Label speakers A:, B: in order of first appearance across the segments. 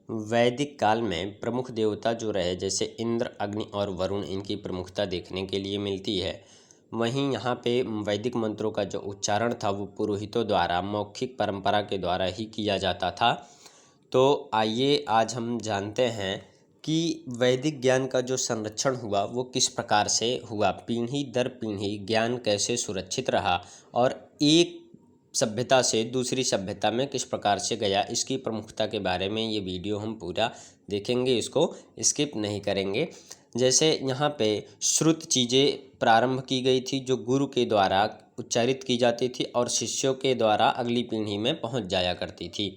A: वैदिक काल में प्रमुख देवता जो रहे जैसे इंद्र, अग्नि और वरुण, इनकी प्रमुखता देखने के लिए मिलती है। वहीं यहाँ पे वैदिक मंत्रों का जो उच्चारण था वो पुरोहितों द्वारा मौखिक परंपरा के द्वारा ही किया जाता था। तो आइए आज हम जानते हैं कि वैदिक ज्ञान का जो संरक्षण हुआ वो किस प्रकार से हुआ, पीढ़ी दर पीढ़ी ज्ञान कैसे सुरक्षित रहा और एक सभ्यता से दूसरी सभ्यता में किस प्रकार से गया, इसकी प्रमुखता के बारे में ये वीडियो हम पूरा देखेंगे, इसको स्किप नहीं करेंगे। जैसे यहाँ पे श्रुत चीज़ें प्रारंभ की गई थी जो गुरु के द्वारा उच्चारित की जाती थी और शिष्यों के द्वारा अगली पीढ़ी में पहुँच जाया करती थी।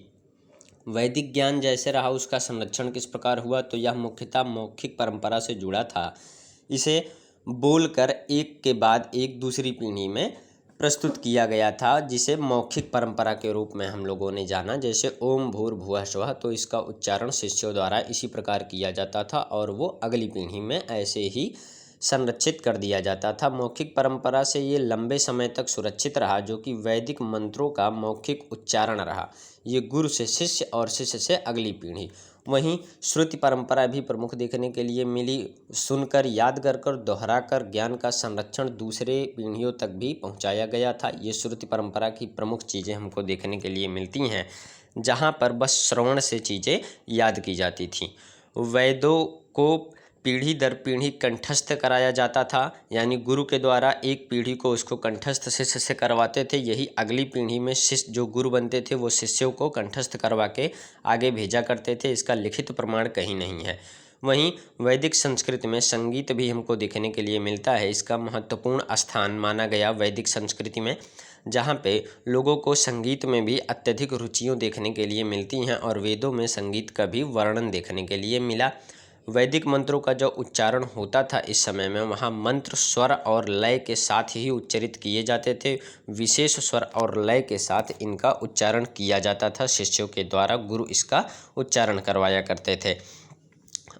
A: वैदिक ज्ञान जैसे रहा उसका संरक्षण किस प्रकार हुआ, तो यह मुख्यतः मौखिक परंपरा से जुड़ा था। इसे बोलकर एक के बाद एक दूसरी पीढ़ी में प्रस्तुत किया गया था, जिसे मौखिक परंपरा के रूप में हम लोगों ने जाना। जैसे ओम भूर्भुवः स्वः, तो इसका उच्चारण शिष्यों द्वारा इसी प्रकार किया जाता था और वो अगली पीढ़ी में ऐसे ही संरक्षित कर दिया जाता था। मौखिक परंपरा से ये लंबे समय तक सुरक्षित रहा, जो कि वैदिक मंत्रों का मौखिक उच्चारण रहा। ये गुरु से शिष्य और शिष्य से अगली पीढ़ी। वहीं श्रुति परंपरा भी प्रमुख देखने के लिए मिली। सुनकर, याद कर दोहरा कर ज्ञान का संरक्षण दूसरे पीढ़ियों तक भी पहुंचाया गया था। ये श्रुति परंपरा की प्रमुख चीज़ें हमको देखने के लिए मिलती हैं, जहां पर बस श्रवण से चीज़ें याद की जाती थीं। वेदों को पीढ़ी दर पीढ़ी कंठस्थ कराया जाता था, यानी गुरु के द्वारा एक पीढ़ी को उसको कंठस्थ शिष्य से करवाते थे। यही अगली पीढ़ी में शिष्य जो गुरु बनते थे वो शिष्यों को कंठस्थ करवा के आगे भेजा करते थे। इसका लिखित प्रमाण कहीं नहीं है। वहीं वैदिक संस्कृति में संगीत भी हमको देखने के लिए मिलता है। इसका महत्वपूर्ण स्थान माना गया वैदिक संस्कृति में, जहाँ पे लोगों को संगीत में भी अत्यधिक रुचियाँ देखने के लिए मिलती हैं और वेदों में संगीत का भी वर्णन देखने के लिए मिला। वैदिक मंत्रों का जो उच्चारण होता था इस समय में, वहाँ मंत्र स्वर और लय के साथ ही उच्चारित किए जाते थे। विशेष स्वर और लय के साथ इनका उच्चारण किया जाता था। शिष्यों के द्वारा गुरु इसका उच्चारण करवाया करते थे।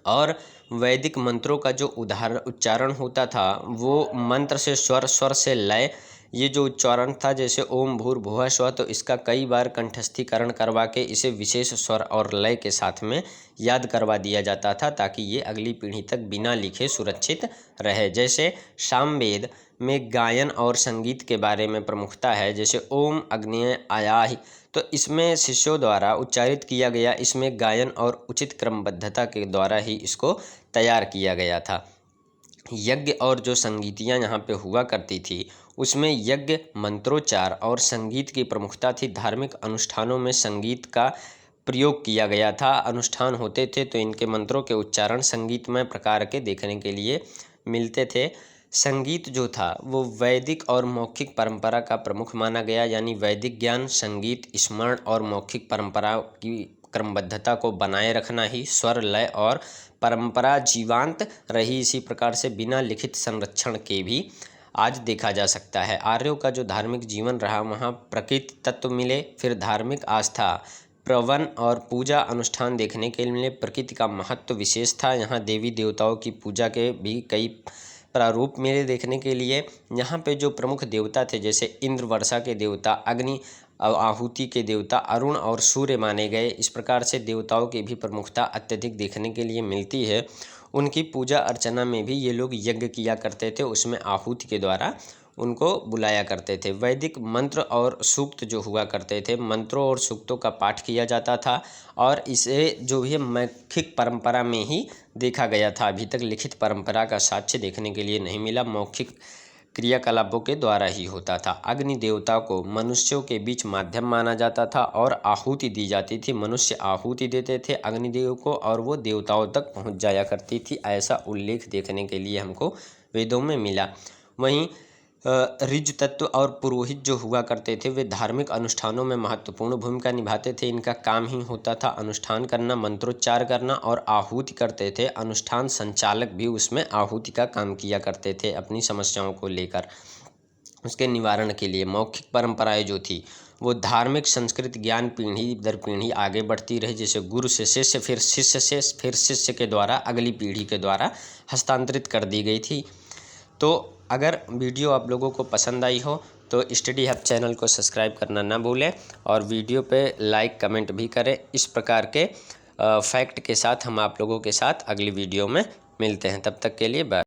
A: और वैदिक मंत्रों का जो उच्चारण होता था वो मंत्र से स्वर, स्वर से लय, ये जो उच्चारण था जैसे ओम भूर्भुवः स्वः, तो इसका कई बार कंठस्थीकरण करवा के इसे विशेष स्वर और लय के साथ में याद करवा दिया जाता था, ताकि ये अगली पीढ़ी तक बिना लिखे सुरक्षित रहे। जैसे सामवेद में गायन और संगीत के बारे में प्रमुखता है। जैसे ओम अग्नये आयाहि, तो इसमें शिष्यों द्वारा उच्चारित किया गया। इसमें गायन और उचित क्रमबद्धता के द्वारा ही इसको तैयार किया गया था। यज्ञ और जो संगीतियाँ यहाँ पे हुआ करती थी उसमें यज्ञ, मंत्रोच्चार और संगीत की प्रमुखता थी। धार्मिक अनुष्ठानों में संगीत का प्रयोग किया गया था। अनुष्ठान होते थे तो इनके मंत्रों के उच्चारण संगीतमय प्रकार के देखने के लिए मिलते थे। संगीत जो था वो वैदिक और मौखिक परंपरा का प्रमुख माना गया, यानी वैदिक ज्ञान, संगीत, स्मरण और मौखिक परंपरा की क्रमबद्धता को बनाए रखना ही स्वर, लय और परंपरा जीवांत रही। इसी प्रकार से बिना लिखित संरक्षण के भी आज देखा जा सकता है। आर्यों का जो धार्मिक जीवन रहा वहाँ प्रकृति तत्व मिले, फिर धार्मिक आस्था, प्रवन और पूजा अनुष्ठान देखने के लिए मिले। प्रकृति का महत्व विशेष था। यहाँ देवी देवताओं की पूजा के भी कई प्रारूप मिले देखने के लिए। यहाँ पे जो प्रमुख देवता थे जैसे इंद्र वर्षा के देवता, अग्नि आहुति के देवता, अरुण और सूर्य माने गए। इस प्रकार से देवताओं की भी प्रमुखता अत्यधिक देखने के लिए मिलती है। उनकी पूजा अर्चना में भी ये लोग यज्ञ किया करते थे, उसमें आहुति के द्वारा उनको बुलाया करते थे। वैदिक मंत्र और सूक्त जो हुआ करते थे, मंत्रों और सूक्तों का पाठ किया जाता था और इसे जो भी मौखिक परंपरा में ही देखा गया था। अभी तक लिखित परंपरा का साक्ष्य देखने के लिए नहीं मिला, मौखिक क्रियाकलापों के द्वारा ही होता था। अग्नि देवता को मनुष्यों के बीच माध्यम माना जाता था और आहुति दी जाती थी। मनुष्य आहुति देते थे अग्निदेव को और वो देवताओं तक पहुंच जाया करती थी। ऐसा उल्लेख देखने के लिए हमको वेदों में मिला। वहीं ऋज तत्व और पुरोहित जो हुआ करते थे वे धार्मिक अनुष्ठानों में महत्वपूर्ण भूमिका निभाते थे। इनका काम ही होता था अनुष्ठान करना, मंत्रोच्चार करना और आहुति करते थे। अनुष्ठान संचालक भी उसमें आहुति का काम किया करते थे अपनी समस्याओं को लेकर, उसके निवारण के लिए। मौखिक परंपराएं जो थी वो धार्मिक संस्कृत ज्ञान पीढ़ी दर पीढ़ी आगे बढ़ती रही। जैसे गुरु से शिष्य, फिर शिष्य से फिर शिष्य के द्वारा अगली पीढ़ी के द्वारा हस्तांतरित कर दी गई थी। तो अगर वीडियो आप लोगों को पसंद आई हो तो स्टडी हब चैनल को सब्सक्राइब करना ना भूलें और वीडियो पे लाइक कमेंट भी करें। इस प्रकार के फैक्ट के साथ हम आप लोगों के साथ अगली वीडियो में मिलते हैं। तब तक के लिए बाय।